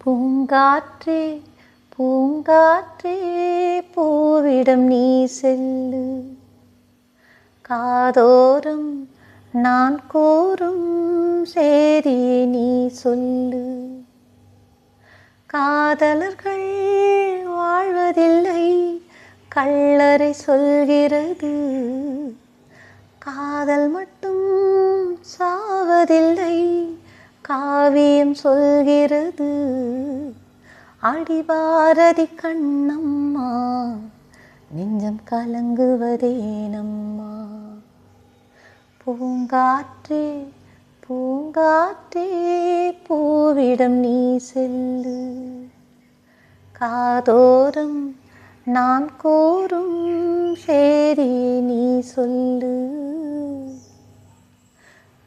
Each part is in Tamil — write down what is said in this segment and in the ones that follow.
பூங்காற்றே பூங்காற்றே பூவிடம் நீ செல்லு, காதோரம் நான் கூறும் சேதியை நீ சொல்லு. காதலர்கள் வாழ்வதில்லை கல்லறை சொல்கிறது, காதல் மட்டும் சாவதில்லை காவியம் சொல்கிறது. அடிபாரதி கண்ணம்மா நெஞ்சம் கலங்குவதேனம்மா. பூங்காற்றே பூங்காற்றே பூவிடம் நீ செல்லு, காதோரம் நான் கூறும் சேதியை நீ சொல்லு.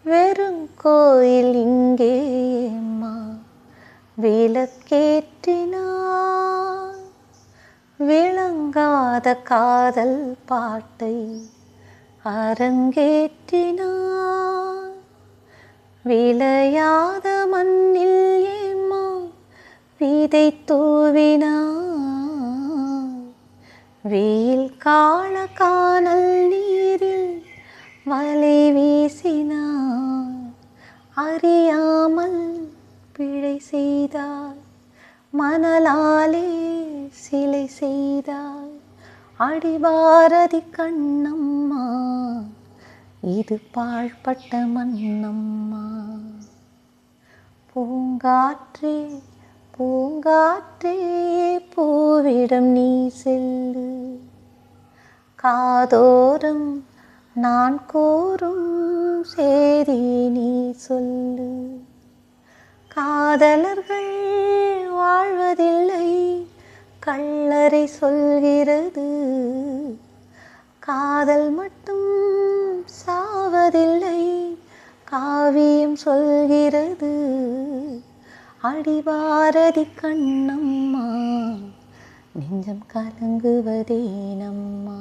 வெறும் கோயில் இங்கேயம்மா விளக்கேற்றினார், விளங்காத காதல் பாட்டை அரங்கேற்றினார். விளையாத மண்ணில் ஏம்மா விதை தூவினார், வெயில் கால காணல் நீரில் வலை வீசினார். அறியாமல் பிழை செய்தார், மணலாலே சிலை செய்தார். அடிபாரதி கண்ணம்மா இது பாழ்பட்ட மண்ணம்மா. பூங்காற்றே பூங்காற்றே பூவிடம் நீ செல்லு, காதோரம் நான் கூறும் சேதியை நீ சொல்லு. காதலர்கள் வாழ்வதில்லை கல்லறை சொல்கிறது, காதல் மட்டும் சாவதில்லை காவியம் சொல்கிறது. அடிபாரதி கண்ணம்மா நெஞ்சம் கலங்குவதேனம்மா.